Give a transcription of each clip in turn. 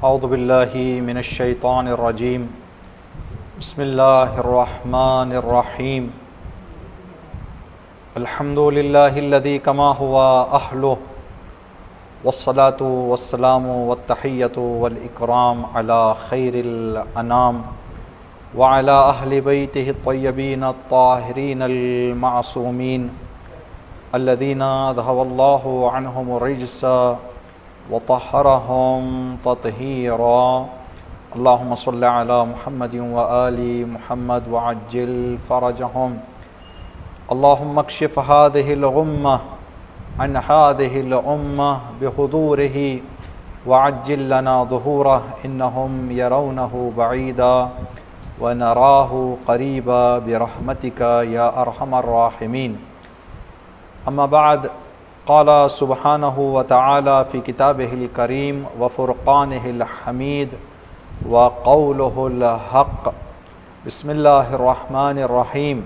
اعوذ باللہ من الشیطان الرجیم بسم اللہ الرحمن الرحیم الحمد للہ الذی کما ہوا اہلہ والصلاة والسلام والتحیۃ والاکرام علی خیر الانام وعلی اہل بیتہ الطیبین الطاہرین المعصومین الذین اذھب اللہ عنہم الرجس وطہرہم تطہیرا اللہم صل علی محمد وآل محمد وعجل فرجہم اللہم اکشف هذه الغمہ عن هذه الأمة بحضوره وعجل لنا ظهوره إنهم يرونه بعيدا ونراه قريبا برحمتك يا أرحم الراحمين. أما بعد، قال سبحانه وتعالى في كتابه الكريم وفرقانه الحميد وقوله الحق. بسم الله الرحمن الرحيم.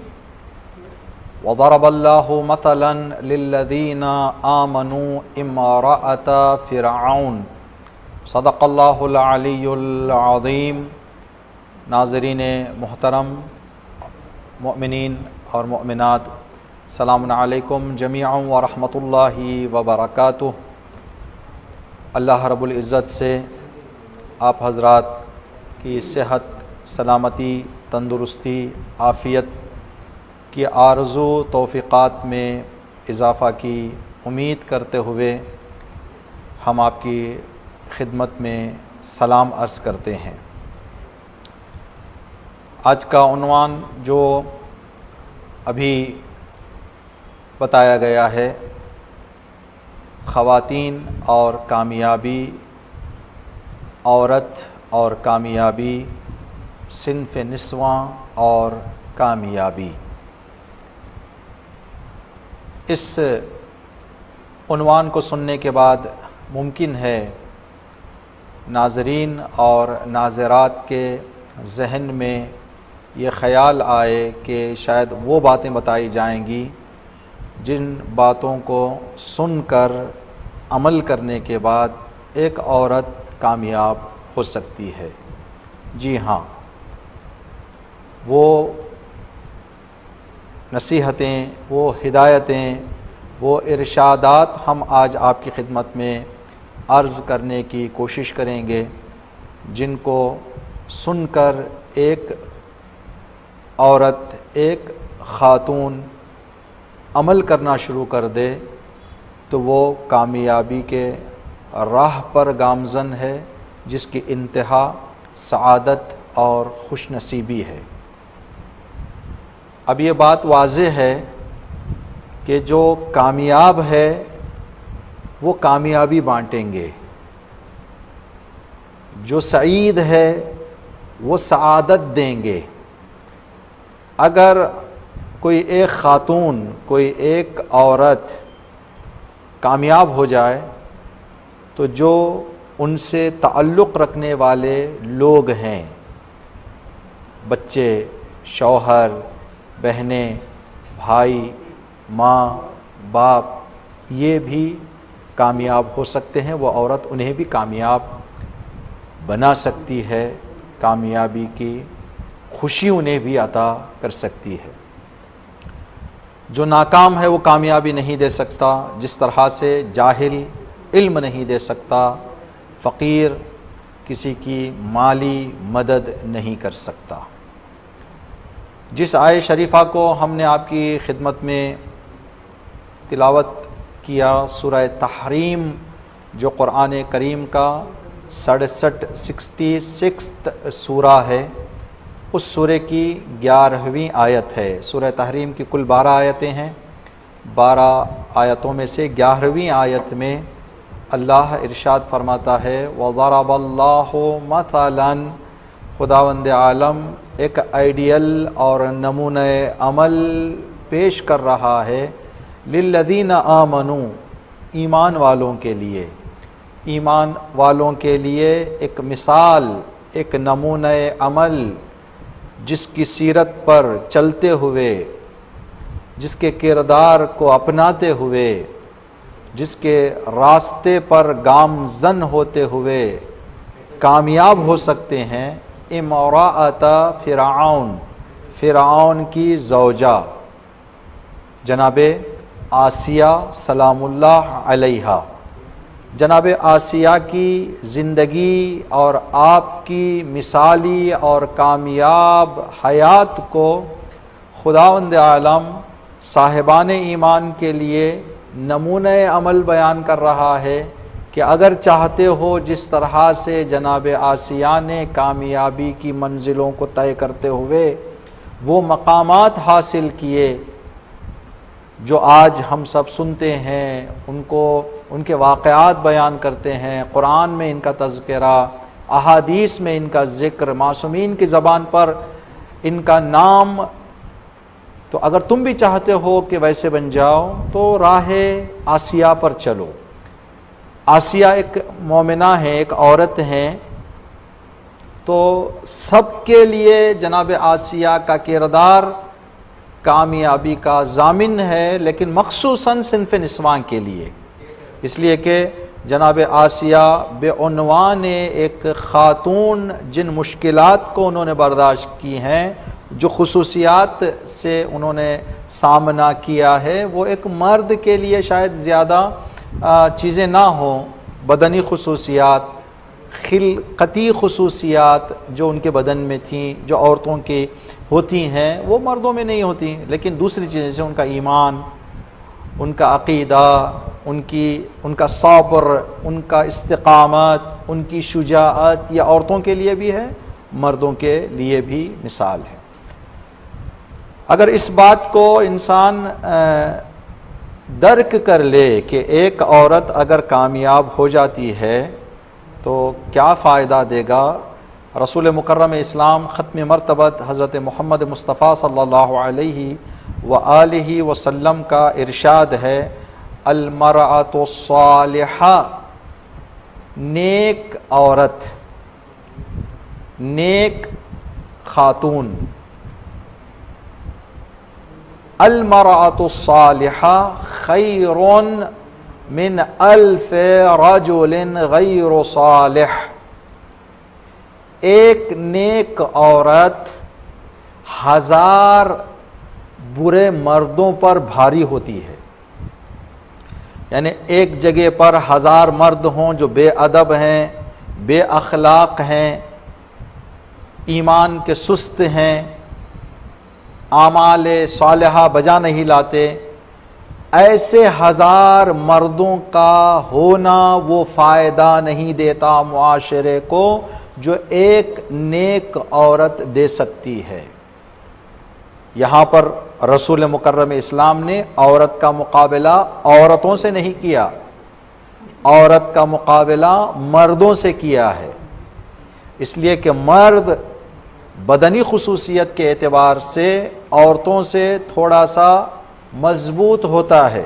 وضرب الله مثلا للذين آمنوا امرأة فرعون. صدق الله العلی العظیم. ناظرین محترم، مؤمنین اور مؤمنات، السلام علیکم جمیعا ورحمۃ اللہ وبرکاتہ. اللہ رب العزت سے آپ حضرات کی صحت، سلامتی، تندرستی، عافیت کی آرزو توفیقات میں اضافہ کی امید کرتے ہوئے ہم آپ کی خدمت میں سلام عرض کرتے ہیں. آج کا عنوان جو ابھی بتایا گیا ہے، خواتین اور کامیابی، عورت اور کامیابی، صنف نسواں اور کامیابی. اس عنوان کو سننے کے بعد ممکن ہے ناظرین اور ناظرات کے ذہن میں یہ خیال آئے کہ شاید وہ باتیں بتائی جائیں گی جن باتوں کو سن کر عمل کرنے کے بعد ایک عورت کامیاب ہو سکتی ہے. جی ہاں، وہ نصیحتیں، وہ ہدایتیں، وہ ارشادات ہم آج آپ کی خدمت میں عرض کرنے کی کوشش کریں گے، جن کو سن کر ایک عورت، ایک خاتون عمل کرنا شروع کر دے تو وہ کامیابی کے راہ پر گامزن ہے، جس کی انتہا سعادت اور خوش نصیبی ہے. اب یہ بات واضح ہے کہ جو کامیاب ہے وہ کامیابی بانٹیں گے، جو سعید ہے وہ سعادت دیں گے. اگر کوئی ایک خاتون، کوئی ایک عورت کامیاب ہو جائے تو جو ان سے تعلق رکھنے والے لوگ ہیں، بچے، شوہر، بہنیں، بھائی، ماں، باپ، یہ بھی کامیاب ہو سکتے ہیں. وہ عورت انہیں بھی کامیاب بنا سکتی ہے، کامیابی کی خوشی انہیں بھی عطا کر سکتی ہے. جو ناکام ہے وہ کامیابی نہیں دے سکتا، جس طرح سے جاہل علم نہیں دے سکتا، فقیر کسی کی مالی مدد نہیں کر سکتا. جس آیت شریفہ کو ہم نے آپ کی خدمت میں تلاوت کیا، سورہ تحریم، جو قرآن کریم کا 66 سورہ ہے، اس سورے کی 11ویں آیت ہے. سورہ تحریم کی کل 12 آیتیں ہیں. 12 آیتوں میں سے 11ویں آیت میں اللہ ارشاد فرماتا ہے وَضَرَبَ اللَّهُ مَثَلًا. خداوند عالم ایک آئیڈیل اور نمونہ عمل پیش کر رہا ہے للذین آمنوا، ایمان والوں کے لیے. ایمان والوں کے لیے ایک مثال، ایک نمونہ عمل، جس کی سیرت پر چلتے ہوئے، جس کے کردار کو اپناتے ہوئے، جس کے راستے پر گامزن ہوتے ہوئے کامیاب ہو سکتے ہیں امراۃ فرعون، فرعون کی زوجہ جناب آسیہ سلام اللہ علیہا۔ جناب آسیہ کی زندگی اور آپ کی مثالی اور کامیاب حیات کو خداوند عالم صاحبان ایمان کے لیے نمونہ عمل بیان کر رہا ہے کہ اگر چاہتے ہو جس طرح سے جناب آسیہ نے کامیابی کی منزلوں کو طے کرتے ہوئے وہ مقامات حاصل کیے جو آج ہم سب سنتے ہیں، ان کے واقعات بیان کرتے ہیں، قرآن میں ان کا تذکرہ، احادیث میں ان کا ذکر، معصومین کی زبان پر ان کا نام، تو اگر تم بھی چاہتے ہو کہ ویسے بن جاؤ تو راہ آسیہ پر چلو۔ آسیہ ایک مومنہ ہے، ایک عورت ہے، تو سب کے لیے جناب آسیہ کا کردار کامیابی کا ضامن ہے، لیکن مخصوصاً صنف نسواں کے لیے، اس لیے کہ جناب آسیہ بے عنوان ایک خاتون جن مشکلات کو انہوں نے برداشت کی ہیں، جو خصوصیات سے انہوں نے سامنا کیا ہے، وہ ایک مرد کے لیے شاید زیادہ چیزیں نہ ہوں، بدنی خصوصیات، خلقتی خصوصیات جو ان کے بدن میں تھیں، جو عورتوں کی ہوتی ہیں وہ مردوں میں نہیں ہوتی، لیکن دوسری چیزیں جیسے ان کا ایمان، ان کا عقیدہ، ان کا صبر، ان کا استقامت، ان کی شجاعت، یہ عورتوں کے لیے بھی ہے، مردوں کے لیے بھی مثال ہے۔ اگر اس بات کو انسان درک کر لے کہ ایک عورت اگر کامیاب ہو جاتی ہے تو کیا فائدہ دے گا، رسول مکرم اسلام ختم مرتبت حضرت محمد مصطفیٰ صلی اللہ علیہ وآلہ وسلم کا ارشاد ہے، المرأۃ الصالحہ، نیک عورت، نیک خاتون، المرأۃ الصالحہ خیر من الف رجل غیر صالح، ایک نیک عورت ہزار برے مردوں پر بھاری ہوتی ہے۔ یعنی ایک جگہ پر ہزار مرد ہوں جو بے ادب ہیں، بے اخلاق ہیں، ایمان کے سست ہیں، اعمال صالحہ بجا نہیں لاتے، ایسے ہزار مردوں کا ہونا وہ فائدہ نہیں دیتا معاشرے کو جو ایک نیک عورت دے سکتی ہے۔ یہاں پر رسول مکرم اسلام نے عورت کا مقابلہ عورتوں سے نہیں کیا، عورت کا مقابلہ مردوں سے کیا ہے، اس لیے کہ مرد بدنی خصوصیت کے اعتبار سے عورتوں سے تھوڑا سا مضبوط ہوتا ہے۔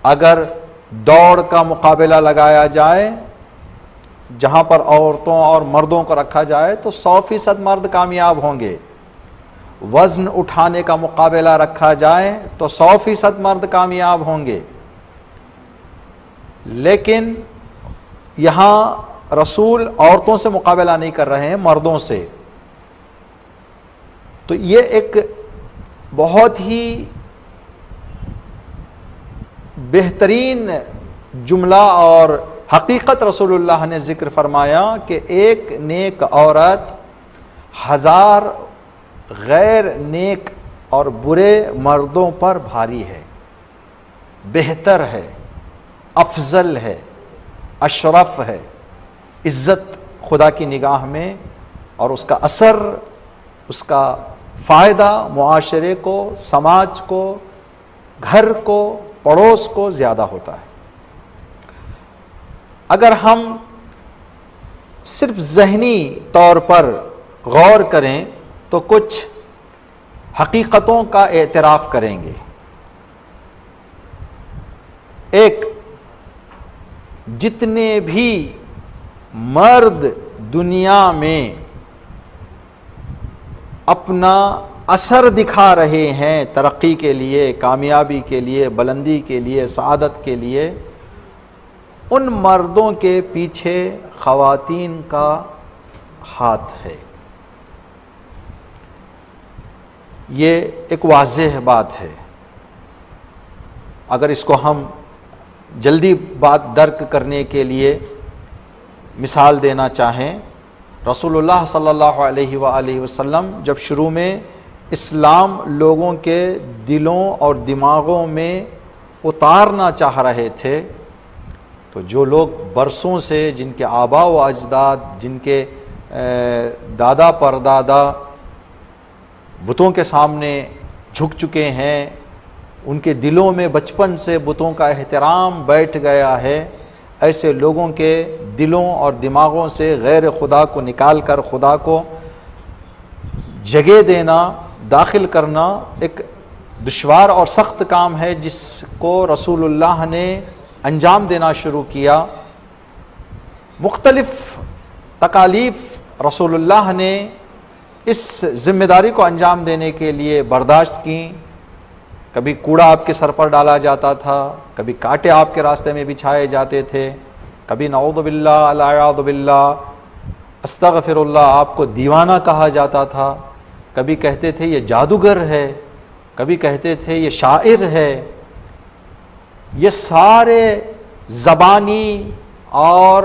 اگر دوڑ کا مقابلہ لگایا جائے جہاں پر عورتوں اور مردوں کو رکھا جائے تو 100% مرد کامیاب ہوں گے، وزن اٹھانے کا مقابلہ رکھا جائے تو 100% مرد کامیاب ہوں گے، لیکن یہاں رسول عورتوں سے مقابلہ نہیں کر رہے ہیں، مردوں سے۔ تو یہ ایک بہت ہی بہترین جملہ اور حقیقت رسول اللہ نے ذکر فرمایا کہ ایک نیک عورت ہزار غیر نیک اور برے مردوں پر بھاری ہے، بہتر ہے، افضل ہے، اشرف ہے، عزت خدا کی نگاہ میں، اور اس کا اثر، اس کا فائدہ معاشرے کو، سماج کو، گھر کو، پڑوس کو زیادہ ہوتا ہے۔ اگر ہم صرف ذہنی طور پر غور کریں تو کچھ حقیقتوں کا اعتراف کریں گے۔ ایک، جتنے بھی مرد دنیا میں اپنا اثر دکھا رہے ہیں ترقی کے لیے، کامیابی کے لیے، بلندی کے لیے، سعادت کے لیے، ان مردوں کے پیچھے خواتین کا ہاتھ ہے۔ یہ ایک واضح بات ہے۔ اگر اس کو ہم جلدی بات درک کرنے کے لیے مثال دینا چاہیں، رسول اللہ صلی اللہ علیہ وآلہ وسلم جب شروع میں اسلام لوگوں کے دلوں اور دماغوں میں اتارنا چاہ رہے تھے، تو جو لوگ برسوں سے، جن کے آبا و اجداد، جن کے دادا پردادا بتوں کے سامنے جھک چکے ہیں، ان کے دلوں میں بچپن سے بتوں کا احترام بیٹھ گیا ہے، ایسے لوگوں کے دلوں اور دماغوں سے غیر خدا کو نکال کر خدا کو جگہ دینا، داخل کرنا ایک دشوار اور سخت کام ہے، جس کو رسول اللہ نے انجام دینا شروع کیا۔ مختلف تکالیف رسول اللہ نے اس ذمہ داری کو انجام دینے کے لیے برداشت کی۔ کبھی کوڑا آپ کے سر پر ڈالا جاتا تھا، کبھی کانٹے آپ کے راستے میں بچھائے جاتے تھے، کبھی نعوذ باللہ الاعوذ باللہ استغفر اللہ آپ کو دیوانہ کہا جاتا تھا، کبھی کہتے تھے یہ جادوگر ہے، کبھی کہتے تھے یہ شاعر ہے۔ یہ سارے زبانی اور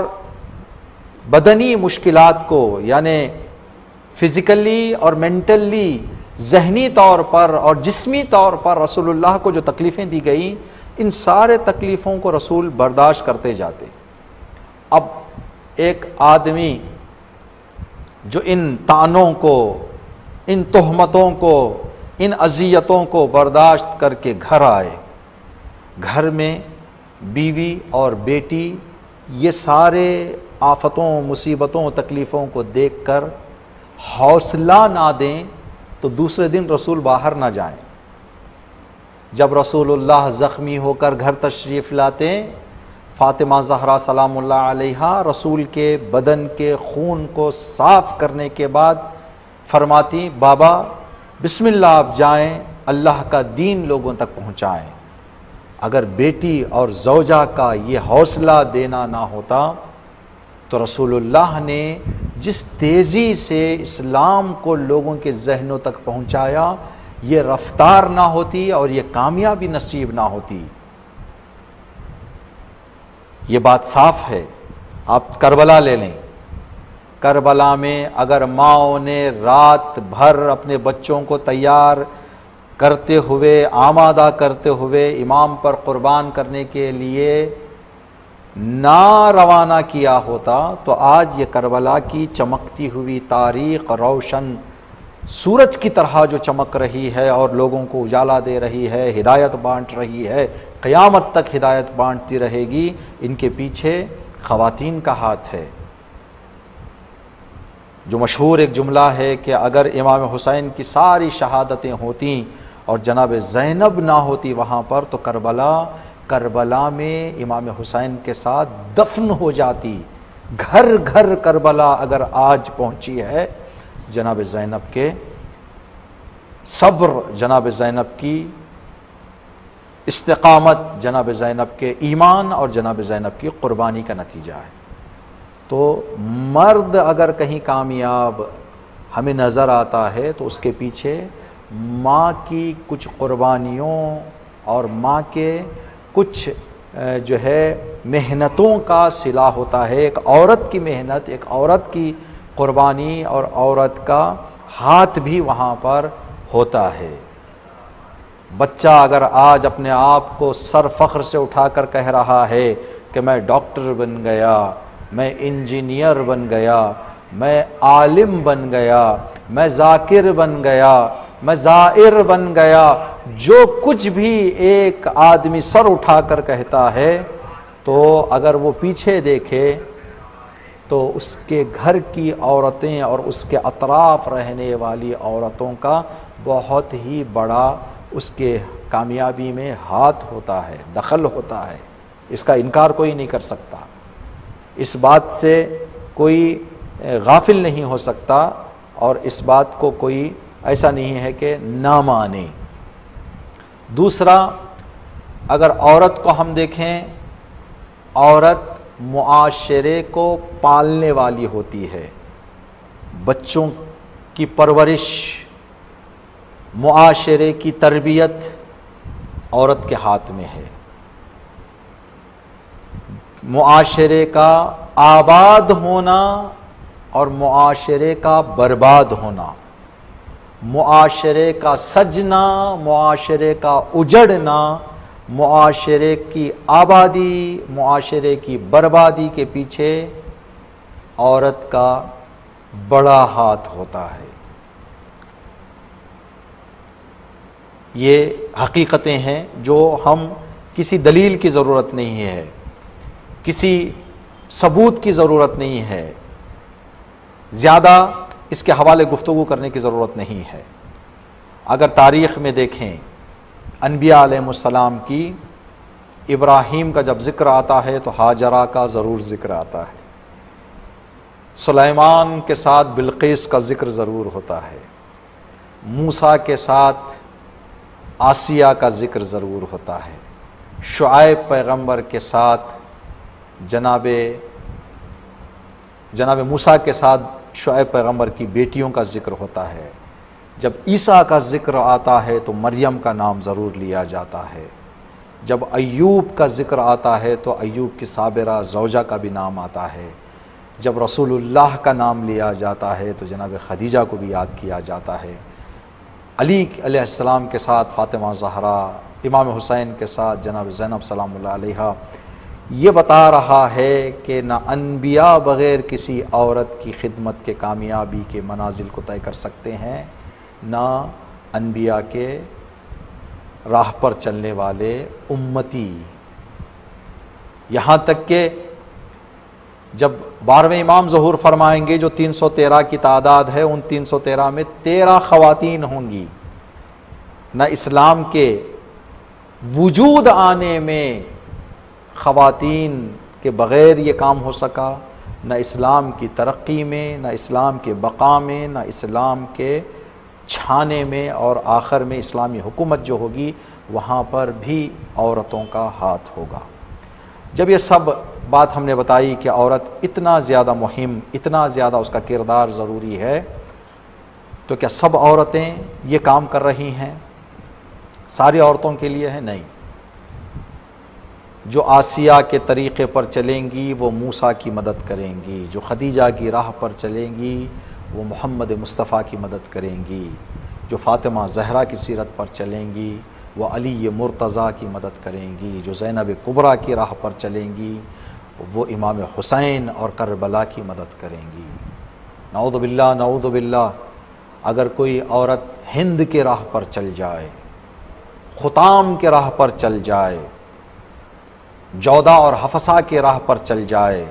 بدنی مشکلات کو، یعنی فزیکلی اور مینٹلی، ذہنی طور پر اور جسمی طور پر رسول اللہ کو جو تکلیفیں دی گئیں، ان سارے تکلیفوں کو رسول برداشت کرتے جاتے۔ اب ایک آدمی جو ان طعنوں کو، ان تہمتوں کو، ان اذیتوں کو برداشت کر کے گھر آئے، گھر میں بیوی اور بیٹی یہ سارے آفتوں، مصیبتوں، تکلیفوں کو دیکھ کر حوصلہ نہ دیں تو دوسرے دن رسول باہر نہ جائیں۔ جب رسول اللہ زخمی ہو کر گھر تشریف لاتے، فاطمہ زہرا سلام اللہ علیہا رسول کے بدن کے خون کو صاف کرنے کے بعد فرماتی، بابا بسم اللہ آپ جائیں، اللہ کا دین لوگوں تک پہنچائیں۔ اگر بیٹی اور زوجہ کا یہ حوصلہ دینا نہ ہوتا تو رسول اللہ نے جس تیزی سے اسلام کو لوگوں کے ذہنوں تک پہنچایا، یہ رفتار نہ ہوتی اور یہ کامیابی نصیب نہ ہوتی۔ یہ بات صاف ہے۔ آپ کربلا لے لیں، کربلا میں اگر ماؤں نے رات بھر اپنے بچوں کو تیار کرتے ہوئے، آمادہ کرتے ہوئے امام پر قربان کرنے کے لیے نہ روانہ کیا ہوتا تو آج یہ کربلا کی چمکتی ہوئی تاریخ روشن سورج کی طرح جو چمک رہی ہے اور لوگوں کو اجالا دے رہی ہے، ہدایت بانٹ رہی ہے، قیامت تک ہدایت بانٹتی رہے گی، ان کے پیچھے خواتین کا ہاتھ ہے۔ جو مشہور ایک جملہ ہے کہ اگر امام حسین کی ساری شہادتیں ہوتیں اور جناب زینب نہ ہوتی وہاں پر تو کربلا میں امام حسین کے ساتھ دفن ہو جاتی۔ گھر گھر کربلا اگر آج پہنچی ہے، جناب زینب کے صبر، جناب زینب کی استقامت، جناب زینب کے ایمان اور جناب زینب کی قربانی کا نتیجہ ہے۔ تو مرد اگر کہیں کامیاب ہمیں نظر آتا ہے تو اس کے پیچھے ماں کی کچھ قربانیوں اور ماں کے کچھ جو ہے محنتوں کا صلہ ہوتا ہے۔ ایک عورت کی محنت، ایک عورت کی قربانی اور عورت کا ہاتھ بھی وہاں پر ہوتا ہے۔ بچہ اگر آج اپنے آپ کو سر فخر سے اٹھا کر کہہ رہا ہے کہ میں ڈاکٹر بن گیا، میں انجینئر بن گیا، میں عالم بن گیا، میں ذاکر بن گیا، میں زائر بن گیا، جو کچھ بھی ایک آدمی سر اٹھا کر کہتا ہے، تو اگر وہ پیچھے دیکھے تو اس کے گھر کی عورتیں اور اس کے اطراف رہنے والی عورتوں کا بہت ہی بڑا اس کے کامیابی میں ہاتھ ہوتا ہے، دخل ہوتا ہے۔ اس کا انکار کوئی نہیں کر سکتا، اس بات سے کوئی غافل نہیں ہو سکتا، اور اس بات کو کوئی ایسا نہیں ہے کہ نہ مانے۔ دوسرا، اگر عورت کو ہم دیکھیں، عورت معاشرے کو پالنے والی ہوتی ہے. بچوں کی پرورش، معاشرے کی تربیت عورت کے ہاتھ میں ہے. معاشرے کا آباد ہونا اور معاشرے کا برباد ہونا، معاشرے کا سجنا، معاشرے کا اجڑنا، معاشرے کی آبادی، معاشرے کی بربادی کے پیچھے عورت کا بڑا ہاتھ ہوتا ہے. یہ حقیقتیں ہیں جو ہم کسی دلیل کی ضرورت نہیں ہے، کسی ثبوت کی ضرورت نہیں ہے، زیادہ اس کے حوالے گفتگو کرنے کی ضرورت نہیں ہے. اگر تاریخ میں دیکھیں انبیاء علیہ السلام کی، ابراہیم کا جب ذکر آتا ہے تو ہاجرہ کا ضرور ذکر آتا ہے، سلیمان کے ساتھ بلقیس کا ذکر ضرور ہوتا ہے، موسیٰ کے ساتھ آسیہ کا ذکر ضرور ہوتا ہے، شعیب پیغمبر کے ساتھ جناب موسیٰ کے ساتھ شعیب پیغمبر کی بیٹیوں کا ذکر ہوتا ہے. جب عیسیٰ کا ذکر آتا ہے تو مریم کا نام ضرور لیا جاتا ہے. جب ایوب کا ذکر آتا ہے تو ایوب کی صابرہ زوجہ کا بھی نام آتا ہے. جب رسول اللہ کا نام لیا جاتا ہے تو جناب خدیجہ کو بھی یاد کیا جاتا ہے. علی علیہ السلام کے ساتھ فاطمہ زہرا، امام حسین کے ساتھ جناب زینب سلام اللہ علیہا. یہ بتا رہا ہے کہ نہ انبیاء بغیر کسی عورت کی خدمت کے کامیابی کے منازل کو طے کر سکتے ہیں، نہ انبیاء کے راہ پر چلنے والے امتی. یہاں تک کہ جب 12ویں امام ظہور فرمائیں گے، جو 313 کی تعداد ہے، ان 313 میں 13 خواتین ہوں گی. نہ اسلام کے وجود آنے میں خواتین کے بغیر یہ کام ہو سکا، نہ اسلام کی ترقی میں، نہ اسلام کے بقا میں، نہ اسلام کے چھانے میں، اور آخر میں اسلامی حکومت جو ہوگی وہاں پر بھی عورتوں کا ہاتھ ہوگا. جب یہ سب بات ہم نے بتائی کہ عورت اتنا زیادہ مہم، اتنا زیادہ اس کا کردار ضروری ہے، تو کیا سب عورتیں یہ کام کر رہی ہیں؟ ساری عورتوں کے لیے ہے؟ نہیں. جو آسیہ کے طریقے پر چلیں گی وہ موسیٰ کی مدد کریں گی، جو خدیجہ کی راہ پر چلیں گی وہ محمد مصطفیٰ کی مدد کریں گی، جو فاطمہ زہرا کی سیرت پر چلیں گی وہ علی مرتضیٰ کی مدد کریں گی، جو زینب کبریٰ کی راہ پر چلیں گی وہ امام حسین اور کربلا کی مدد کریں گی. نعوذ باللہ، نعوذ باللہ. اگر کوئی عورت ہند کے راہ پر چل جائے، خطام کے راہ پر چل جائے، جودہ اور حفصہ کے راہ پر چل جائے،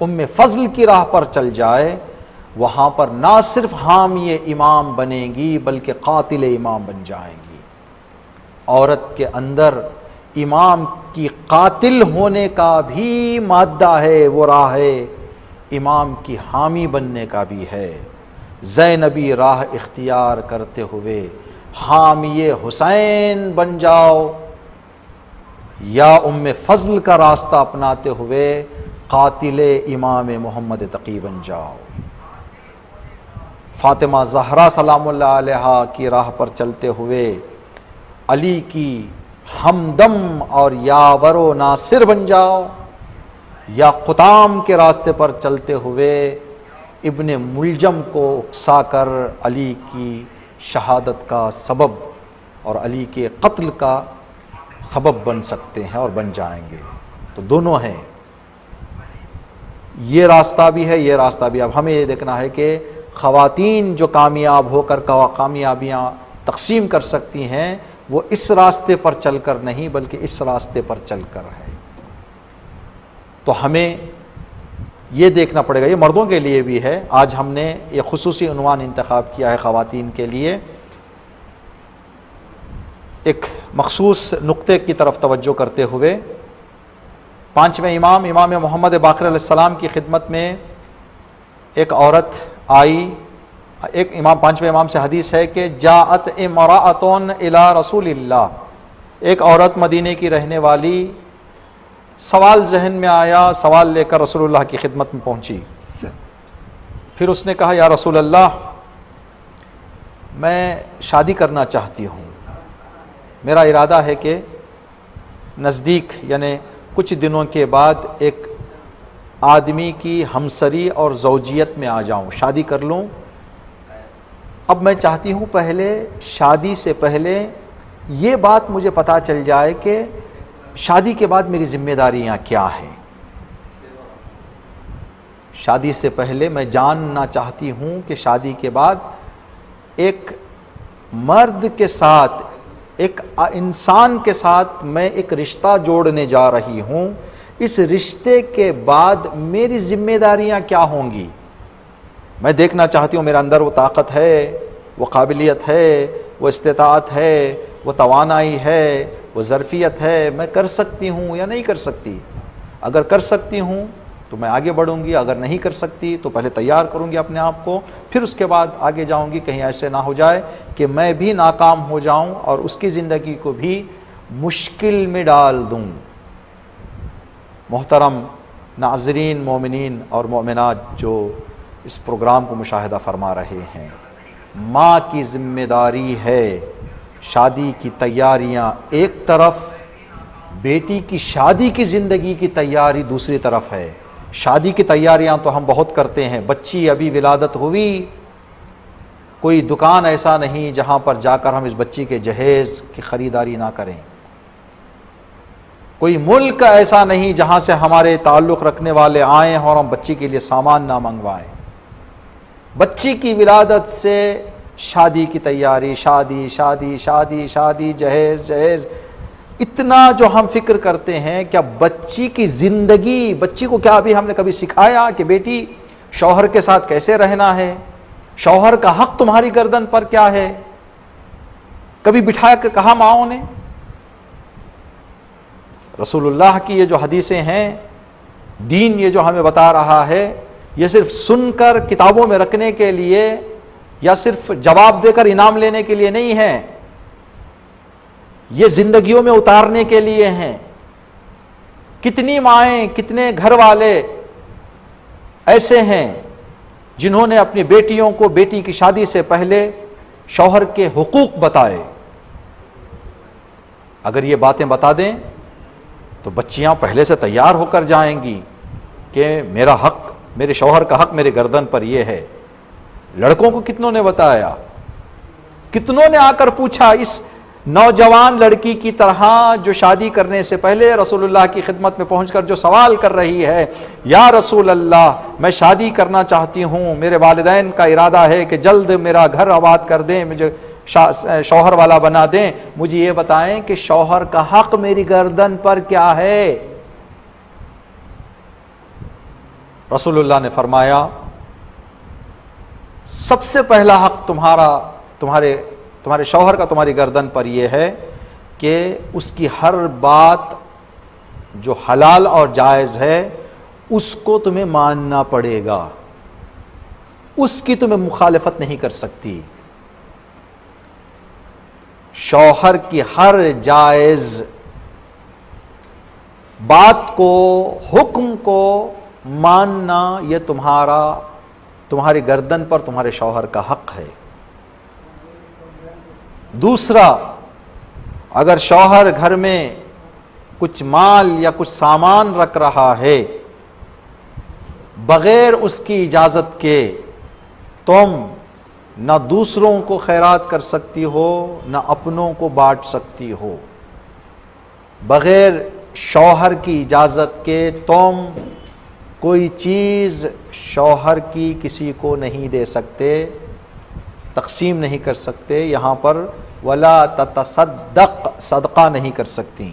ام فضل کی راہ پر چل جائے، وہاں پر نہ صرف حامی امام بنے گی بلکہ قاتل امام بن جائیں گی. عورت کے اندر امام کی قاتل ہونے کا بھی مادہ ہے، وہ راہ ہے امام کی حامی بننے کا بھی ہے. زینبی راہ اختیار کرتے ہوئے حامی حسین بن جاؤ، یا ام فضل کا راستہ اپناتے ہوئے قاتل امام محمد تقی بن جاؤ. فاطمہ زہرا سلام اللہ علیہا کی راہ پر چلتے ہوئے علی کی ہمدم اور یاور و ناصر بن جاؤ، یا قطام کے راستے پر چلتے ہوئے ابن ملجم کو اکسا کر علی کی شہادت کا سبب اور علی کے قتل کا سبب بن سکتے ہیں اور بن جائیں گے. تو دونوں ہیں، یہ راستہ بھی ہے، یہ راستہ بھی. اب ہمیں یہ دیکھنا ہے کہ خواتین جو کامیاب ہو کر کامیابیاں تقسیم کر سکتی ہیں وہ اس راستے پر چل کر نہیں بلکہ اس راستے پر چل کر ہے. تو ہمیں یہ دیکھنا پڑے گا. یہ مردوں کے لیے بھی ہے. آج ہم نے یہ خصوصی عنوان انتخاب کیا ہے خواتین کے لیے، ایک مخصوص نقطے کی طرف توجہ کرتے ہوئے. پانچویں امام محمد باقر علیہ السلام کی خدمت میں ایک عورت آئی. ایک پانچویں امام سے حدیث ہے کہ جاءت امرأۃ الی رسول اللہ، ایک عورت مدینے کی رہنے والی سوال ذہن میں آیا، سوال لے کر رسول اللہ کی خدمت میں پہنچی. پھر اس نے کہا یا رسول اللہ میں شادی کرنا چاہتی ہوں، میرا ارادہ ہے کہ نزدیک یعنی کچھ دنوں کے بعد ایک آدمی کی ہمسری اور زوجیت میں آ جاؤں، شادی کر لوں. اب میں چاہتی ہوں پہلے شادی سے پہلے یہ بات مجھے پتہ چل جائے کہ شادی کے بعد میری ذمہ داریاں کیا ہیں. شادی سے پہلے میں جاننا چاہتی ہوں کہ شادی کے بعد ایک مرد کے ساتھ، ایک انسان کے ساتھ میں ایک رشتہ جوڑنے جا رہی ہوں. اس رشتے کے بعد میری ذمہ داریاں کیا ہوں گی. میں دیکھنا چاہتی ہوں میرے اندر وہ طاقت ہے، وہ قابلیت ہے، وہ استطاعت ہے، وہ توانائی ہے، وہ ظرفیت ہے، میں کر سکتی ہوں یا نہیں کر سکتی. اگر کر سکتی ہوں تو میں آگے بڑھوں گی، اگر نہیں کر سکتی تو پہلے تیار کروں گی اپنے آپ کو، پھر اس کے بعد آگے جاؤں گی. کہیں ایسے نہ ہو جائے کہ میں بھی ناکام ہو جاؤں اور اس کی زندگی کو بھی مشکل میں ڈال دوں. محترم ناظرین، مومنین اور مومنات جو اس پروگرام کو مشاہدہ فرما رہے ہیں، ماں کی ذمہ داری ہے شادی کی تیاریاں ایک طرف، بیٹی کی شادی کی زندگی کی تیاری دوسری طرف ہے. شادی کی تیاریاں تو ہم بہت کرتے ہیں. بچی ابھی ولادت ہوئی، کوئی دکان ایسا نہیں جہاں پر جا کر ہم اس بچی کے جہیز کی خریداری نہ کریں. کوئی ملک ایسا نہیں جہاں سے ہمارے تعلق رکھنے والے آئیں اور ہم بچی کے لیے سامان نہ منگوائیں. بچی کی ولادت سے شادی کی تیاری، شادی شادی شادی شادی، جہیز جہیز، اتنا جو ہم فکر کرتے ہیں. کیا بچی کی زندگی، بچی کو کیا ابھی ہم نے کبھی سکھایا کہ بیٹی شوہر کے ساتھ کیسے رہنا ہے، شوہر کا حق تمہاری گردن پر کیا ہے؟ کبھی بٹھا کے کہا ماؤں نے؟ رسول اللہ کی یہ جو حدیثیں ہیں، دین یہ جو ہمیں بتا رہا ہے، یہ صرف سن کر کتابوں میں رکھنے کے لیے یا صرف جواب دے کر انعام لینے کے لیے نہیں ہے، یہ زندگیوں میں اتارنے کے لیے ہیں. کتنی مائیں، کتنے گھر والے ایسے ہیں جنہوں نے اپنی بیٹیوں کو بیٹی کی شادی سے پہلے شوہر کے حقوق بتائے. اگر یہ باتیں بتا دیں تو بچیاں پہلے سے تیار ہو کر جائیں گی کہ میرا حق، میرے شوہر کا حق میرے گردن پر یہ ہے. لڑکوں کو کتنوں نے بتایا؟ کتنوں نے آ کر پوچھا اس نوجوان لڑکی کی طرح جو شادی کرنے سے پہلے رسول اللہ کی خدمت میں پہنچ کر جو سوال کر رہی ہے، یا رسول اللہ میں شادی کرنا چاہتی ہوں، میرے والدین کا ارادہ ہے کہ جلد میرا گھر آباد کر دیں، مجھے شوہر والا بنا دیں، مجھے یہ بتائیں کہ شوہر کا حق میری گردن پر کیا ہے؟ رسول اللہ نے فرمایا سب سے پہلا حق تمہارے شوہر کا تمہاری گردن پر یہ ہے کہ اس کی ہر بات جو حلال اور جائز ہے اس کو تمہیں ماننا پڑے گا، اس کی تمہیں مخالفت نہیں کر سکتی. شوہر کی ہر جائز بات کو، حکم کو ماننا یہ تمہاری گردن پر تمہارے شوہر کا حق ہے. دوسرا، اگر شوہر گھر میں کچھ مال یا کچھ سامان رکھ رہا ہے بغیر اس کی اجازت کے، تم نہ دوسروں کو خیرات کر سکتی ہو نہ اپنوں کو بانٹ سکتی ہو. بغیر شوہر کی اجازت کے تم کوئی چیز شوہر کی کسی کو نہیں دے سکتے، تقسیم نہیں کر سکتے. یہاں پر ولا تتصدق، صدقہ نہیں کر سکتی.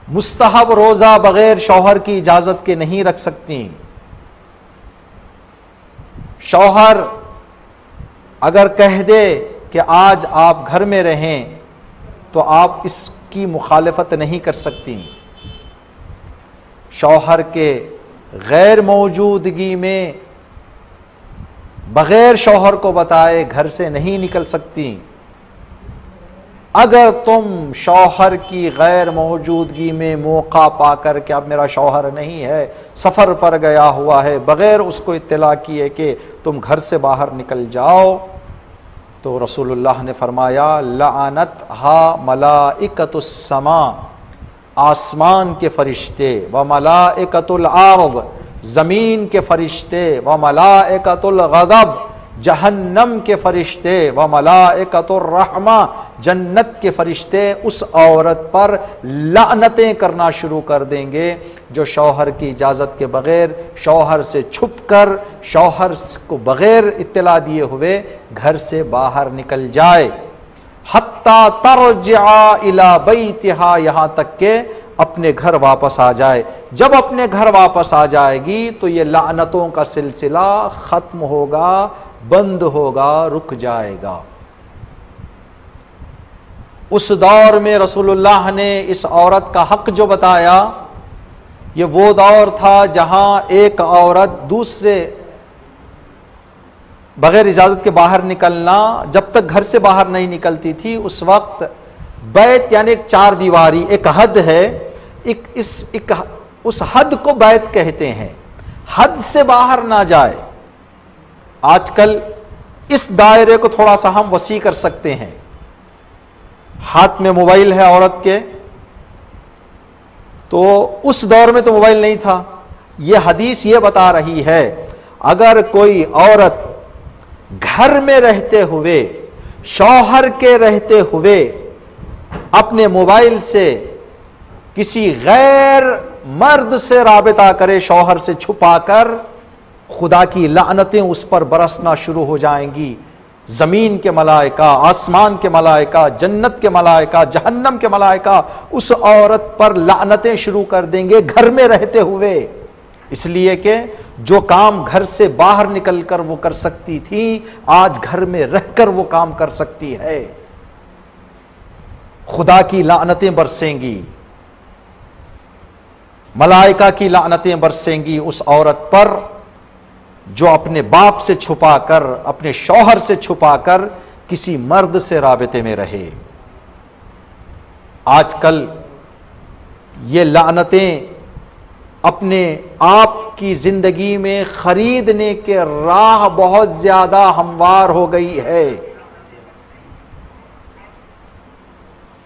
مستحب روزہ بغیر شوہر کی اجازت کے نہیں رکھ سکتی. شوہر اگر کہہ دے کہ آج آپ گھر میں رہیں تو آپ اس کی مخالفت نہیں کر سکتی. شوہر کے غیر موجودگی میں بغیر شوہر کو بتائے گھر سے نہیں نکل سکتی. اگر تم شوہر کی غیر موجودگی میں موقع پا کر کہ اب میرا شوہر نہیں ہے، سفر پر گیا ہوا ہے، بغیر اس کو اطلاع کیے کہ تم گھر سے باہر نکل جاؤ، تو رسول اللہ نے فرمایا لعنتھا ملائکۃ السماء، آسمان کے فرشتے، وملائکۃ الارض، زمین کے فرشتے، وملائکۃ الغضب، جہنم کے فرشتے، وملائکۃ الرحمہ، جنت کے فرشتے اس عورت پر لعنتیں کرنا شروع کر دیں گے جو شوہر کی اجازت کے بغیر، شوہر سے چھپ کر، شوہر کو بغیر اطلاع دیے ہوئے گھر سے باہر نکل جائے، حتی ترجع الی بیتہا، یہاں تک کہ اپنے گھر واپس آ جائے۔ جب اپنے گھر واپس آ جائے گی تو یہ لعنتوں کا سلسلہ ختم ہوگا، بند ہوگا، رک جائے گا۔ اس دور میں رسول اللہ نے اس عورت کا حق جو بتایا، یہ وہ دور تھا جہاں ایک عورت دوسرے بغیر اجازت کے باہر نکلنا، جب تک گھر سے باہر نہیں نکلتی تھی اس وقت بیت یعنی ایک چار دیواری، ایک حد ہے، اس حد کو بیت کہتے ہیں، حد سے باہر نہ جائے۔ آج کل اس دائرے کو تھوڑا سا ہم وسیع کر سکتے ہیں، ہاتھ میں موبائل ہے عورت کے، تو اس دور میں تو موبائل نہیں تھا۔ یہ حدیث یہ بتا رہی ہے اگر کوئی عورت گھر میں رہتے ہوئے، شوہر کے رہتے ہوئے اپنے موبائل سے کسی غیر مرد سے رابطہ کرے، شوہر سے چھپا کر، خدا کی لعنتیں اس پر برسنا شروع ہو جائیں گی۔ زمین کے ملائکہ، آسمان کے ملائکہ، جنت کے ملائکہ، جہنم کے ملائکہ اس عورت پر لعنتیں شروع کر دیں گے گھر میں رہتے ہوئے، اس لیے کہ جو کام گھر سے باہر نکل کر وہ کر سکتی تھی، آج گھر میں رہ کر وہ کام کر سکتی ہے۔ خدا کی لعنتیں برسیں گی، ملائکہ کی لعنتیں برسیں گی اس عورت پر جو اپنے باپ سے چھپا کر، اپنے شوہر سے چھپا کر کسی مرد سے رابطے میں رہے۔ آج کل یہ لعنتیں اپنے آپ کی زندگی میں خریدنے کے راہ بہت زیادہ ہموار ہو گئی ہے۔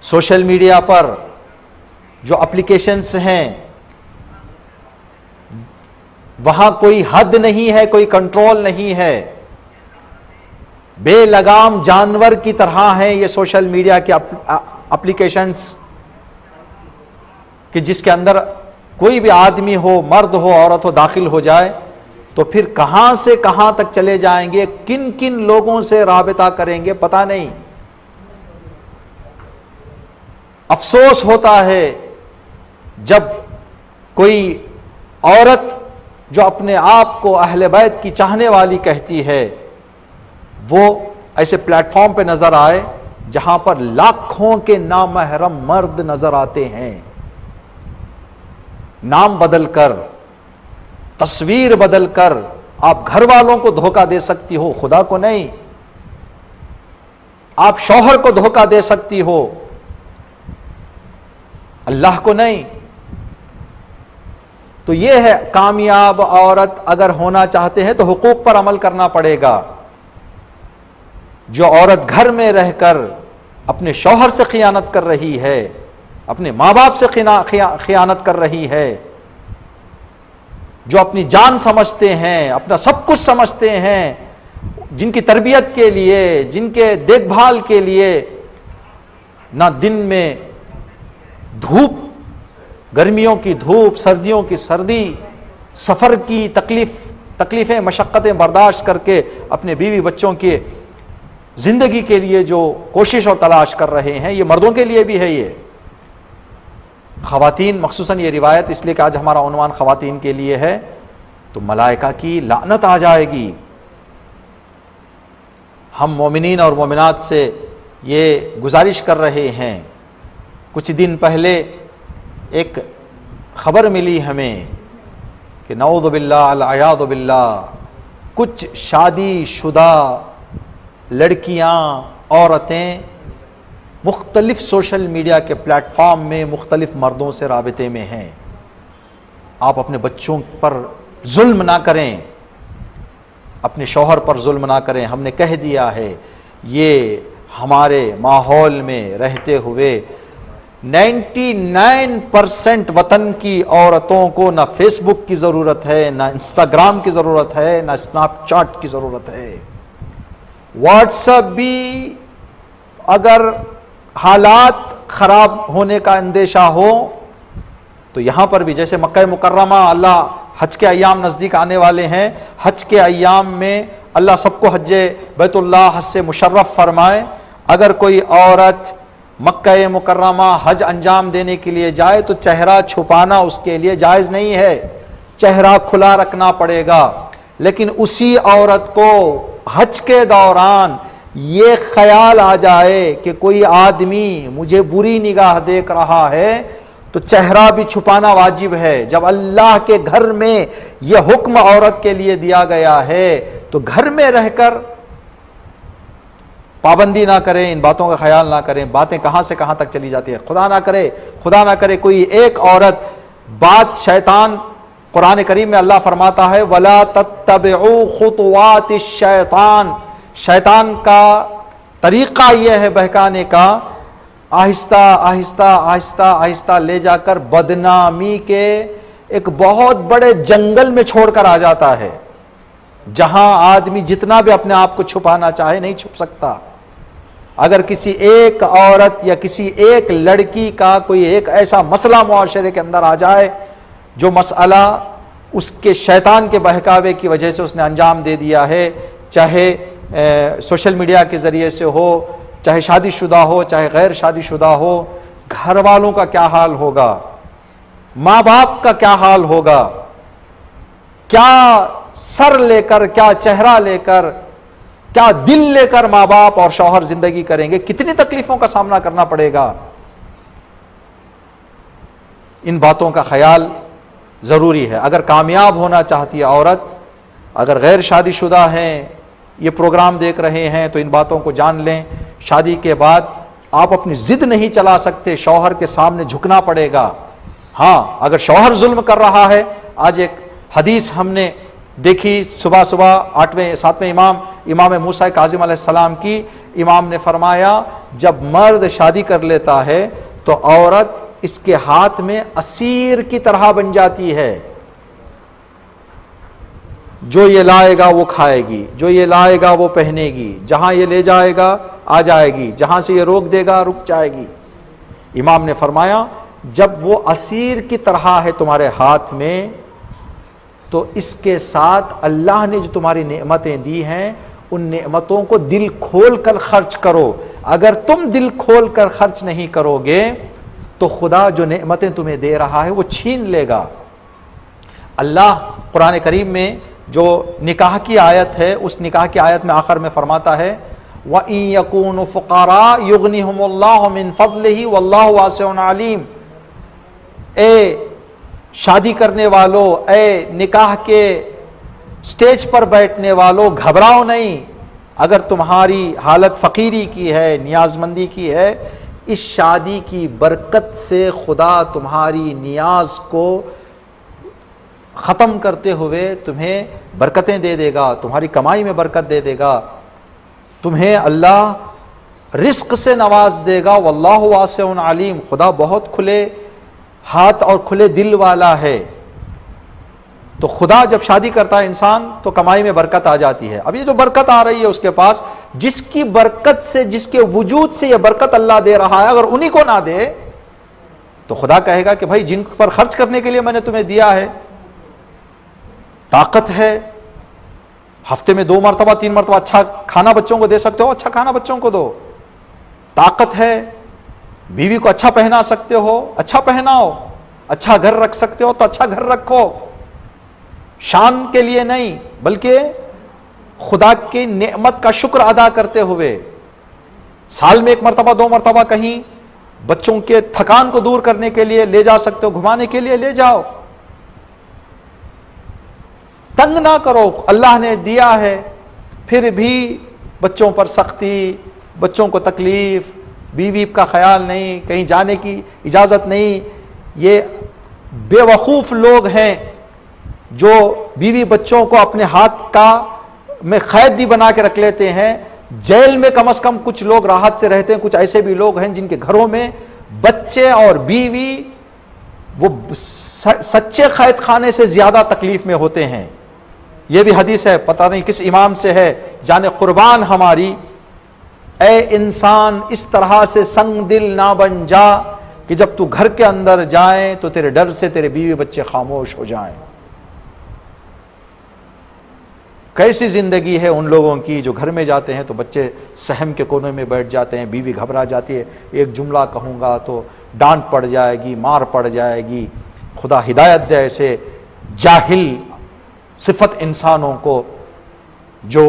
سوشل میڈیا پر جو اپلیکیشنز ہیں وہاں کوئی حد نہیں ہے، کوئی کنٹرول نہیں ہے، بے لگام جانور کی طرح ہیں یہ سوشل میڈیا کے اپلیکیشنز، کہ جس کے اندر کوئی بھی آدمی ہو، مرد ہو، عورت ہو، داخل ہو جائے تو پھر کہاں سے کہاں تک چلے جائیں گے، کن کن لوگوں سے رابطہ کریں گے پتہ نہیں۔ افسوس ہوتا ہے جب کوئی عورت جو اپنے آپ کو اہل بیت کی چاہنے والی کہتی ہے وہ ایسے پلیٹ فارم پہ نظر آئے جہاں پر لاکھوں کے نامحرم مرد نظر آتے ہیں، نام بدل کر، تصویر بدل کر آپ گھر والوں کو دھوکہ دے سکتی ہو، خدا کو نہیں، آپ شوہر کو دھوکہ دے سکتی ہو، اللہ کو نہیں۔ تو یہ ہے کامیاب عورت اگر ہونا چاہتے ہیں تو حقوق پر عمل کرنا پڑے گا۔ جو عورت گھر میں رہ کر اپنے شوہر سے خیانت کر رہی ہے، اپنے ماں باپ سے خیانت کر رہی ہے، جو اپنی جان سمجھتے ہیں، اپنا سب کچھ سمجھتے ہیں، جن کی تربیت کے لیے، جن کے دیکھ بھال کے لیے نہ دن میں دھوپ، گرمیوں کی دھوپ، سردیوں کی سردی، سفر کی تکلیفیں، مشقتیں برداشت کر کے اپنے بیوی بچوں کے زندگی کے لیے جو کوشش اور تلاش کر رہے ہیں، یہ مردوں کے لیے بھی ہے۔ یہ خواتین، مخصوصاً یہ روایت اس لیے کہ آج ہمارا عنوان خواتین کے لیے ہے، تو ملائکہ کی لعنت آ جائے گی۔ ہم مومنین اور مومنات سے یہ گزارش کر رہے ہیں، کچھ دن پہلے ایک خبر ملی ہمیں کہ نعوذ باللہ العیاذ باللہ کچھ شادی شدہ لڑکیاں، عورتیں مختلف سوشل میڈیا کے پلیٹ فارم میں مختلف مردوں سے رابطے میں ہیں. آپ اپنے بچوں پر ظلم نہ کریں، اپنے شوہر پر ظلم نہ کریں. ہم نے کہہ دیا ہے یہ ہمارے ماحول میں رہتے ہوئے 99% وطن کی عورتوں کو نہ فیس بک کی ضرورت ہے، نہ انسٹاگرام کی ضرورت ہے، نہ اسنیپ چیٹ کی ضرورت ہے. واٹس ایپ بھی اگر حالات خراب ہونے کا اندیشہ ہو تو یہاں پر بھی، جیسے مکہ مکرمہ اللہ حج کے ایام نزدیک آنے والے ہیں، حج کے ایام میں اللہ سب کو حج بیت اللہ حج سے مشرف فرمائے. اگر کوئی عورت مکہ مکرمہ حج انجام دینے کے لیے جائے تو چہرہ چھپانا اس کے لیے جائز نہیں ہے، چہرہ کھلا رکھنا پڑے گا. لیکن اسی عورت کو حج کے دوران یہ خیال آ جائے کہ کوئی آدمی مجھے بری نگاہ دیکھ رہا ہے تو چہرہ بھی چھپانا واجب ہے. جب اللہ کے گھر میں یہ حکم عورت کے لیے دیا گیا ہے تو گھر میں رہ کر پابندی نہ کریں، ان باتوں کا خیال نہ کریں. باتیں کہاں سے کہاں تک چلی جاتی ہے. خدا نہ کرے کوئی ایک عورت بات شیطان، قرآن کریم میں اللہ فرماتا ہے وَلَا تَتَّبِعُوا خُطُوَاتِ الشَّيْطَانِ، شیطان کا طریقہ یہ ہے بہکانے کا، آہستہ آہستہ آہستہ آہستہ لے جا کر بدنامی کے ایک بہت بڑے جنگل میں چھوڑ کر آ جاتا ہے، جہاں آدمی جتنا بھی اپنے آپ کو چھپانا چاہے نہیں چھپ سکتا. اگر کسی ایک عورت یا کسی ایک لڑکی کا کوئی ایک ایسا مسئلہ معاشرے کے اندر آ جائے جو مسئلہ اس کے شیطان کے بہکاوے کی وجہ سے اس نے انجام دے دیا ہے، چاہے سوشل میڈیا کے ذریعے سے ہو، چاہے شادی شدہ ہو چاہے غیر شادی شدہ ہو، گھر والوں کا کیا حال ہوگا، ماں باپ کا کیا حال ہوگا، کیا سر لے کر، کیا چہرہ لے کر، کیا دل لے کر ماں باپ اور شوہر زندگی کریں گے، کتنی تکلیفوں کا سامنا کرنا پڑے گا. ان باتوں کا خیال ضروری ہے. اگر کامیاب ہونا چاہتی ہے عورت، اگر غیر شادی شدہ ہیں یہ پروگرام دیکھ رہے ہیں تو ان باتوں کو جان لیں. شادی کے بعد آپ اپنی ضد نہیں چلا سکتے، شوہر کے سامنے جھکنا پڑے گا. ہاں اگر شوہر ظلم کر رہا ہے، آج ایک حدیث ہم نے دیکھی صبح 7ویں امام موسیٰ کاظم علیہ السلام کی. امام نے فرمایا جب مرد شادی کر لیتا ہے تو عورت اس کے ہاتھ میں اسیر کی طرح بن جاتی ہے. جو یہ لائے گا وہ کھائے گی، جو یہ لائے گا وہ پہنے گی، جہاں یہ لے جائے گا آ جائے گی، جہاں سے یہ روک دے گا رک جائے گی. امام نے فرمایا جب وہ اسیر کی طرح ہے تمہارے ہاتھ میں تو اس کے ساتھ اللہ نے جو تمہاری نعمتیں دی ہیں ان نعمتوں کو دل کھول کر خرچ کرو. اگر تم دل کھول کر خرچ نہیں کرو گے تو خدا جو نعمتیں تمہیں دے رہا ہے وہ چھین لے گا. اللہ قرآن کریم میں جو نکاح کی آیت ہے اس نکاح کی آیت میں آخر میں فرماتا ہے وَإِن يَكُونُوا فُقَرَاءَ يُغْنِهُمُ اللَّهُ مِن فَضْلِهِ وَاللَّهُ وَاسِعٌ عَلِيمٌ. اے شادی کرنے والوں، اے نکاح کے سٹیج پر بیٹھنے والوں، گھبراؤ نہیں. اگر تمہاری حالت فقیری کی ہے، نیاز مندی کی ہے، اس شادی کی برکت سے خدا تمہاری نیاز کو ختم کرتے ہوئے تمہیں برکتیں دے دے گا، تمہاری کمائی میں برکت دے دے گا، تمہیں اللہ رزق سے نواز دے گا. واللہ واسع علیم، خدا بہت کھلے ہاتھ اور کھلے دل والا ہے. تو خدا جب شادی کرتا ہے انسان تو کمائی میں برکت آ جاتی ہے. اب یہ جو برکت آ رہی ہے اس کے پاس، جس کی برکت سے، جس کے وجود سے یہ برکت اللہ دے رہا ہے، اگر انہی کو نہ دے تو خدا کہے گا کہ بھائی جن پر خرچ کرنے کے لیے میں نے تمہیں دیا ہے، طاقت ہے، ہفتے میں 2 مرتبہ 3 مرتبہ اچھا کھانا بچوں کو دے سکتے ہو، اچھا کھانا بچوں کو دو. طاقت ہے، بیوی کو اچھا پہنا سکتے ہو، اچھا پہناؤ. اچھا گھر رکھ سکتے ہو تو اچھا گھر رکھو. شان کے لیے نہیں بلکہ خدا کی نعمت کا شکر ادا کرتے ہوئے سال میں 1 مرتبہ 2 مرتبہ کہیں بچوں کے تھکان کو دور کرنے کے لیے لے جا سکتے ہو، گھمانے کے لیے لے جاؤ. تنگ نہ کرو، اللہ نے دیا ہے پھر بھی بچوں پر سختی، بچوں کو تکلیف، بیوی کا خیال نہیں, کہیں جانے کی اجازت نہیں. یہ بے وقوف لوگ ہیں جو بیوی بچوں کو اپنے ہاتھ میں قیدی بنا کے رکھ لیتے ہیں. جیل میں کم از کم کچھ لوگ راحت سے رہتے ہیں, کچھ ایسے بھی لوگ ہیں جن کے گھروں میں بچے اور بیوی وہ سچے قید خانے سے زیادہ تکلیف میں ہوتے ہیں. یہ بھی حدیث ہے, پتہ نہیں کس امام سے ہے, جان قربان ہماری. اے انسان اس طرح سے سنگ دل نہ بن جا کہ جب تو گھر کے اندر جائیں تو تیرے ڈر سے تیرے بیوی بچے خاموش ہو جائیں. کیسی زندگی ہے ان لوگوں کی جو گھر میں جاتے ہیں تو بچے سہم کے کونے میں بیٹھ جاتے ہیں, بیوی گھبرا جاتی ہے, ایک جملہ کہوں گا تو ڈانٹ پڑ جائے گی, مار پڑ جائے گی. خدا ہدایت دے ایسے جاہل صفت انسانوں کو جو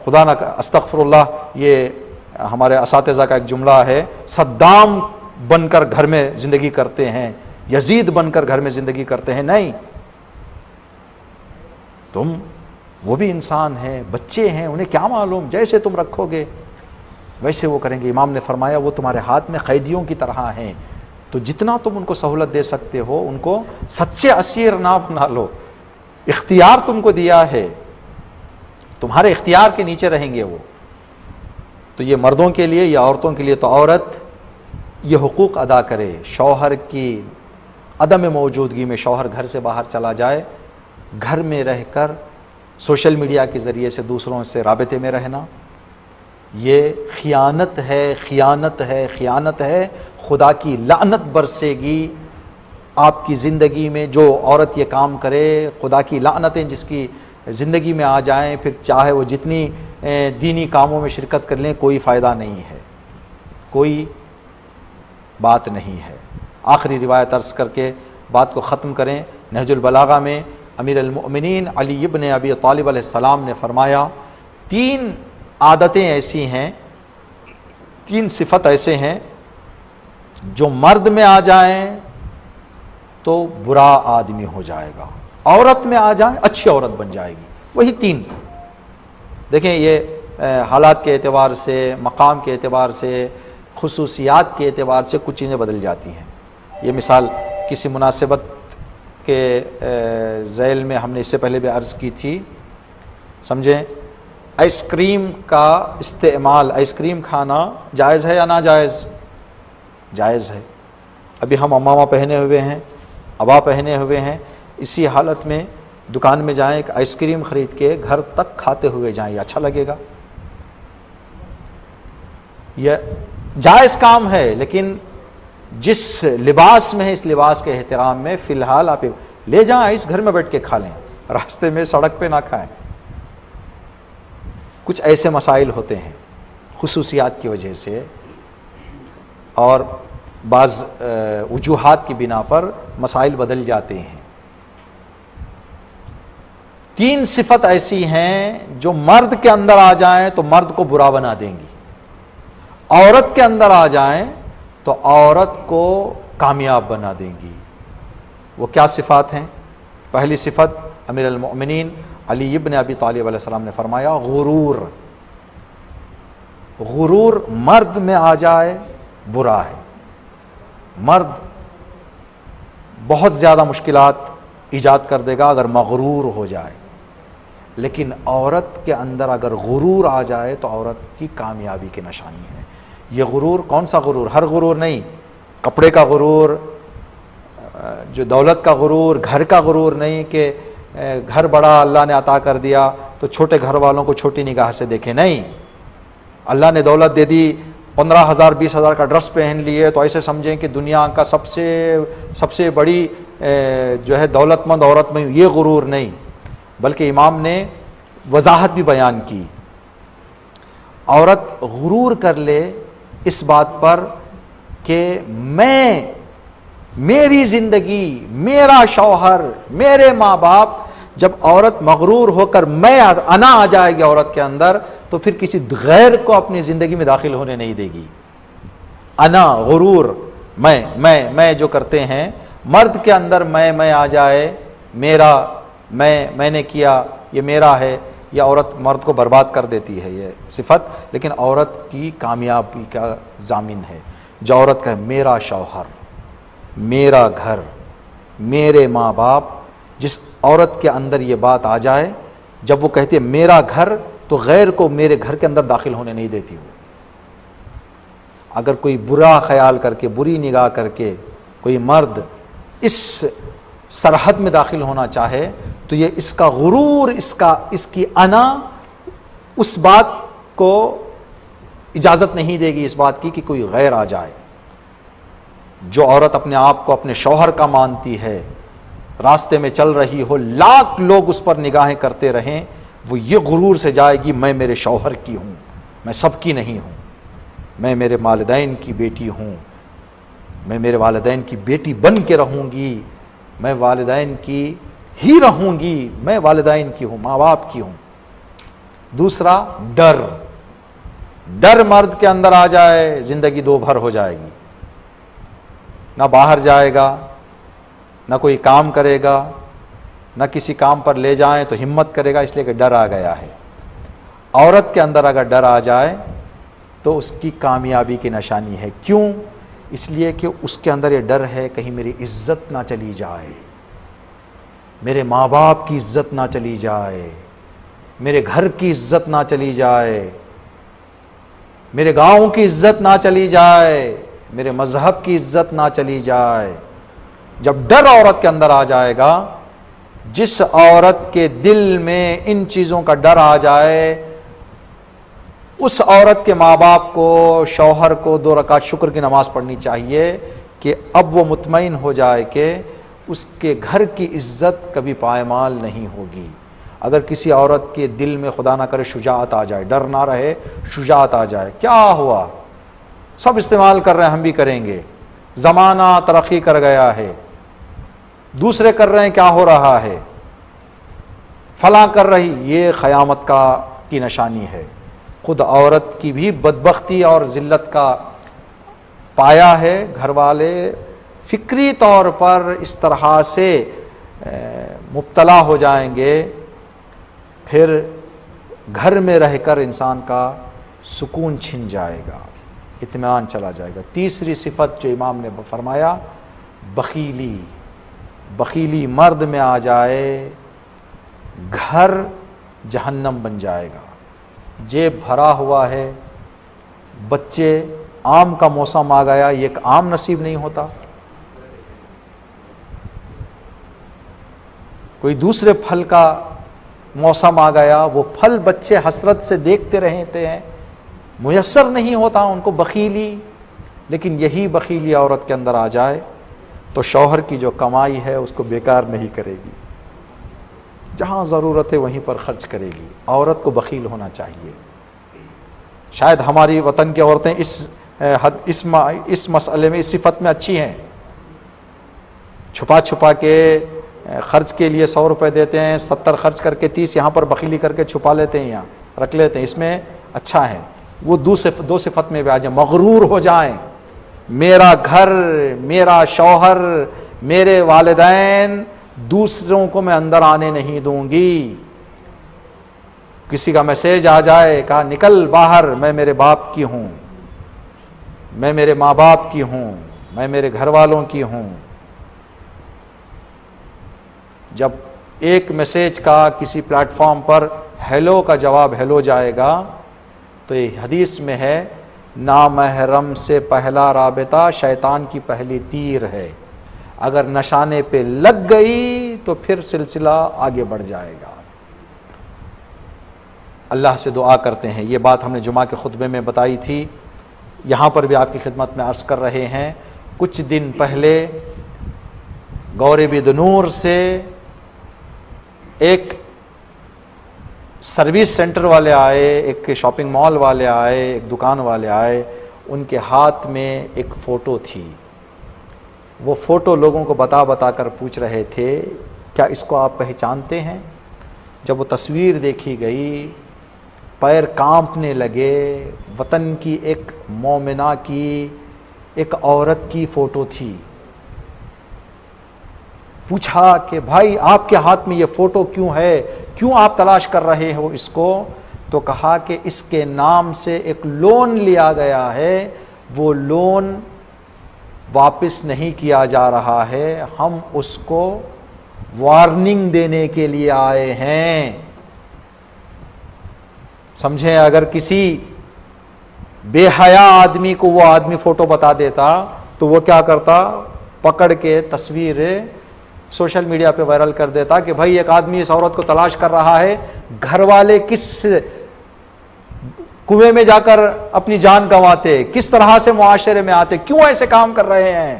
خدا نہ استغفر اللہ. یہ ہمارے اساتذہ کا ایک جملہ ہے, صدام بن کر گھر میں زندگی کرتے ہیں, یزید بن کر گھر میں زندگی کرتے ہیں. نہیں, تم وہ بھی انسان ہیں, بچے ہیں, انہیں کیا معلوم, جیسے تم رکھو گے ویسے وہ کریں گے. امام نے فرمایا وہ تمہارے ہاتھ میں قیدیوں کی طرح ہیں, تو جتنا تم ان کو سہولت دے سکتے ہو ان کو سچے اسیر نہ بنا لو. اختیار تم کو دیا ہے, تمہارے اختیار کے نیچے رہیں گے وہ. تو یہ مردوں کے لیے یا عورتوں کے لیے, تو عورت یہ حقوق ادا کرے. شوہر کی عدم موجودگی میں شوہر گھر سے باہر چلا جائے, گھر میں رہ کر سوشل میڈیا کے ذریعے سے دوسروں سے رابطے میں رہنا, یہ خیانت ہے, خیانت ہے, خیانت ہے. خدا کی لعنت برسے گی آپ کی زندگی میں. جو عورت یہ کام کرے, خدا کی لعنتیں جس کی زندگی میں آ جائیں, پھر چاہے وہ جتنی دینی کاموں میں شرکت کر لیں کوئی فائدہ نہیں ہے, کوئی بات نہیں ہے. آخری روایت عرض کر کے بات کو ختم کریں. نہج البلاغہ میں امیر المؤمنین علی ابن ابی طالب علیہ السلام نے فرمایا 3 عادتیں ایسی ہیں, 3 صفت ایسے ہیں جو مرد میں آ جائیں تو برا آدمی ہو جائے گا, عورت میں آ جائیں اچھی عورت بن جائے گی. وہی 3 دیکھیں, یہ حالات کے اعتبار سے, مقام کے اعتبار سے, خصوصیات کے اعتبار سے کچھ چیزیں بدل جاتی ہیں. یہ مثال کسی مناسبت کے ذیل میں ہم نے اس سے پہلے بھی عرض کی تھی. سمجھیں, آئس کریم کا استعمال, آئس کریم کھانا جائز ہے یا ناجائز؟ جائز ہے. ابھی ہم امامہ پہنے ہوئے ہیں, عبا پہنے ہوئے ہیں, اسی حالت میں دکان میں جائیں, ایک آئس کریم خرید کے گھر تک کھاتے ہوئے جائیں, یہ اچھا لگے گا؟ یہ جائز کام ہے, لیکن جس لباس میں ہے اس لباس کے احترام میں فی الحال آپ لے جائیں, اس گھر میں بیٹھ کے کھا لیں, راستے میں سڑک پہ نہ کھائیں. کچھ ایسے مسائل ہوتے ہیں خصوصیات کی وجہ سے اور بعض وجوہات کی بنا پر مسائل بدل جاتے ہیں. 3 صفت ایسی ہیں جو مرد کے اندر آ جائیں تو مرد کو برا بنا دیں گی, عورت کے اندر آ جائیں تو عورت کو کامیاب بنا دیں گی. وہ کیا صفات ہیں؟ پہلی صفت امیر المؤمنین علی ابن ابی طالب علیہ السلام نے فرمایا غرور. غرور مرد میں آ جائے برا ہے. مرد بہت زیادہ مشکلات ایجاد کر دے گا اگر مغرور ہو جائے, لیکن عورت کے اندر اگر غرور آ جائے تو عورت کی کامیابی کی نشانی ہے. یہ غرور کون سا غرور؟ ہر غرور نہیں, کپڑے کا غرور, جو دولت کا غرور, گھر کا غرور نہیں کہ گھر بڑا اللہ نے عطا کر دیا تو چھوٹے گھر والوں کو چھوٹی نگاہ سے دیکھیں. نہیں, اللہ نے دولت دے دی, 15,000 20,000 کا ڈریس پہن لیے تو ایسے سمجھیں کہ دنیا کا سب سے بڑی جو ہے دولت مند عورت میں. یہ غرور نہیں, بلکہ امام نے وضاحت بھی بیان کی. عورت غرور کر لے اس بات پر کہ میری زندگی, میرا شوہر, میرے ماں باپ. جب عورت مغرور ہو کر انا آ جائے گی عورت کے اندر تو پھر کسی غیر کو اپنی زندگی میں داخل ہونے نہیں دے گی. انا, غرور, میں جو کرتے ہیں, مرد کے اندر میں آ جائے, میرا, میں نے کیا, یہ میرا ہے, یہ عورت مرد کو برباد کر دیتی ہے یہ صفت، لیکن عورت کی کامیابی کا ضامن ہے۔ جو عورت کہے میرا شوہر، میرا گھر، میرے ماں باپ، جس عورت کے اندر یہ بات آ جائے، جب وہ کہتی ہے میرا گھر، تو غیر کو میرے گھر کے اندر داخل ہونے نہیں دیتی وہ۔ اگر کوئی برا خیال کر کے، بری نگاہ کر کے کوئی مرد اس سرحد میں داخل ہونا چاہے، تو یہ اس کا غرور، اس کی انا اس بات کو اجازت نہیں دے گی، اس بات کی کہ کوئی غیر آ جائے۔ جو عورت اپنے آپ کو اپنے شوہر کا مانتی ہے، راستے میں چل رہی ہو، لاکھ لوگ اس پر نگاہیں کرتے رہیں، وہ یہ غرور سے جائے گی میں میرے شوہر کی ہوں، میں سب کی نہیں ہوں، میں میرے والدین کی بیٹی ہوں، میں میرے والدین کی بیٹی بن کے رہوں گی، میں والدین کی ہی رہوں گی، میں والدین کی ہوں، ماں باپ کی ہوں۔ دوسرا ڈر، ڈر مرد کے اندر آ جائے، زندگی دو بھر ہو جائے گی، نہ باہر جائے گا، نہ کوئی کام کرے گا، نہ کسی کام پر لے جائیں تو ہمت کرے گا، اس لیے کہ ڈر آ گیا ہے۔ عورت کے اندر اگر ڈر آ جائے تو اس کی کامیابی کی نشانی ہے۔ کیوں؟ اس لیے کہ اس کے اندر یہ ڈر ہے کہیں میری عزت نہ چلی جائے، میرے ماں باپ کی عزت نہ چلی جائے، میرے گھر کی عزت نہ چلی جائے، میرے گاؤں کی عزت نہ چلی جائے، میرے مذہب کی عزت نہ چلی جائے۔ جب ڈر عورت کے اندر آ جائے گا، جس عورت کے دل میں ان چیزوں کا ڈر آ جائے، اس عورت کے ماں باپ کو، شوہر کو 2 رکعت شکر کی نماز پڑھنی چاہیے کہ اب وہ مطمئن ہو جائے کہ اس کے گھر کی عزت کبھی پائمال نہیں ہوگی۔ اگر کسی عورت کے دل میں خدا نہ کرے شجاعت آ جائے، ڈر نہ رہے، شجاعت آ جائے، کیا ہوا، سب استعمال کر رہے ہیں ہم بھی کریں گے، زمانہ ترقی کر گیا ہے، دوسرے کر رہے ہیں کیا ہو رہا ہے، فلاں کر رہی، یہ قیامت کی نشانی ہے۔ خود عورت کی بھی بدبختی اور ذلت کا پایا ہے، گھر والے فکری طور پر اس طرح سے مبتلا ہو جائیں گے، پھر گھر میں رہ کر انسان کا سکون چھن جائے گا، اطمینان چلا جائے گا۔ تیسری صفت جو امام نے فرمایا، بخیلی، بخیلی مرد میں آ جائے، گھر جہنم بن جائے گا، جیب بھرا ہوا ہے، بچے، آم کا موسم آ گیا، یہ ایک آم نصیب نہیں ہوتا، کوئی دوسرے پھل کا موسم آ گیا، وہ پھل بچے حسرت سے دیکھتے رہتے ہیں، میسر نہیں ہوتا ان کو، بخیلی۔ لیکن یہی بخیلی عورت کے اندر آ جائے تو شوہر کی جو کمائی ہے اس کو بیکار نہیں کرے گی، جہاں ضرورت ہے وہیں پر خرچ کرے گی۔ عورت کو بخیل ہونا چاہیے۔ شاید ہماری وطن کی عورتیں اس مسئلے میں، اس صفت میں اچھی ہیں، چھپا چھپا کے خرچ کے لیے 100 روپے دیتے ہیں، 70 خرچ کر کے 30 یہاں پر بخیلی کر کے چھپا لیتے ہیں، یہاں رکھ لیتے ہیں، اس میں اچھا ہے۔ وہ دو صفت میں بھی آ جائیں، مغرور ہو جائیں، میرا گھر، میرا شوہر، میرے والدین، دوسروں کو میں اندر آنے نہیں دوں گی۔ کسی کا میسیج آ جائے، کہا نکل باہر، میں میرے باپ کی ہوں، میں میرے ماں باپ کی ہوں، میں میرے گھر والوں کی ہوں۔ جب ایک میسیج کا کسی پلیٹ فارم پر ہیلو کا جواب ہیلو جائے گا، تو یہ حدیث میں ہے، نامحرم سے پہلا رابطہ شیطان کی پہلی تیر ہے، اگر نشانے پہ لگ گئی تو پھر سلسلہ آگے بڑھ جائے گا۔ اللہ سے دعا کرتے ہیں، یہ بات ہم نے جمعہ کے خطبے میں بتائی تھی، یہاں پر بھی آپ کی خدمت میں عرض کر رہے ہیں۔ کچھ دن پہلے گورے دنور سے ایک سروس سینٹر والے آئے، ایک شاپنگ مال والے آئے، ایک دکان والے آئے، ان کے ہاتھ میں ایک فوٹو تھی۔ وہ فوٹو لوگوں کو بتا بتا کر پوچھ رہے تھے، کیا اس کو آپ پہچانتے ہیں؟ جب وہ تصویر دیکھی گئی، پیر کانپنے لگے۔ وطن کی ایک مومنہ کی، ایک عورت کی فوٹو تھی، پوچھا کہ بھائی آپ کے ہاتھ میں یہ فوٹو کیوں ہے، کیوں آپ تلاش کر رہے ہو اس کو؟ تو کہا کہ اس کے نام سے ایک لون لیا گیا ہے، وہ لون واپس نہیں کیا جا رہا ہے، ہم اس کو وارننگ دینے کے لیے آئے ہیں۔ سمجھیں، اگر کسی بے حیا آدمی کو وہ آدمی فوٹو بتا دیتا تو وہ کیا کرتا؟ پکڑ کے تصویر سوشل میڈیا پہ وائرل کر دیتا کہ بھائی ایک آدمی اس عورت کو تلاش کر رہا ہے، گھر والے کس کنویں میں جا کر اپنی جان گنواتے، کس طرح سے معاشرے میں آتے، کیوں ایسے کام کر رہے ہیں؟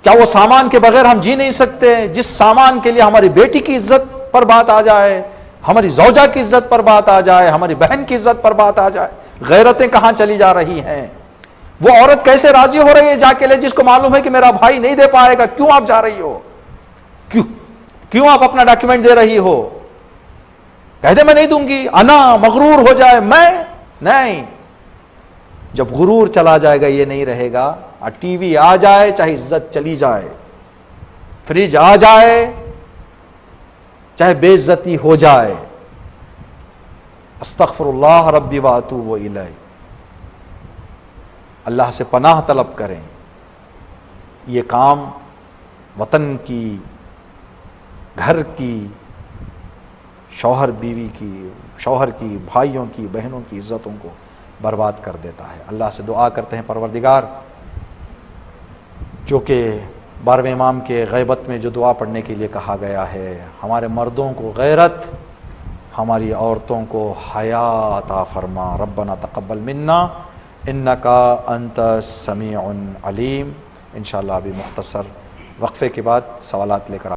کیا وہ سامان کے بغیر ہم جی نہیں سکتے؟ جس سامان کے لیے ہماری بیٹی کی عزت پر بات آ جائے، ہماری زوجہ کی عزت پر بات آ جائے، ہماری بہن کی عزت پر بات آ جائے، غیرتیں کہاں چلی جا رہی ہیں؟ وہ عورت کیسے راضی ہو رہی ہے جا کے لے، جس کو معلوم ہے کہ میرا بھائی نہیں دے پائے گا؟ کیوں آپ جا رہی ہو؟ کیوں آپ اپنا ڈاکیومنٹ دے رہی ہو؟ کہہ دے میں نہیں دوں گی، انا مغرور ہو جائے، میں نہیں۔ جب غرور چلا جائے گا یہ نہیں رہے گا، ٹی وی آ جائے چاہے عزت چلی جائے، فریج آ جائے چاہے بے عزتی ہو جائے، استغفر اللہ ربی واتوب الیہ، اللہ سے پناہ طلب کریں۔ یہ کام وطن کی، گھر کی، شوہر بیوی کی، شوہر کی، بھائیوں کی، بہنوں کی عزتوں کو برباد کر دیتا ہے۔ اللہ سے دعا کرتے ہیں پروردگار، جو کہ 12ویں امام کے غیبت میں جو دعا پڑھنے کے لیے کہا گیا ہے، ہمارے مردوں کو غیرت، ہماری عورتوں کو حیا عطا فرما۔ ربنا تقبل منا انکا انت السمیع العلیم۔ انشاءاللہ ابھی مختصر وقفے کے بعد سوالات لے کر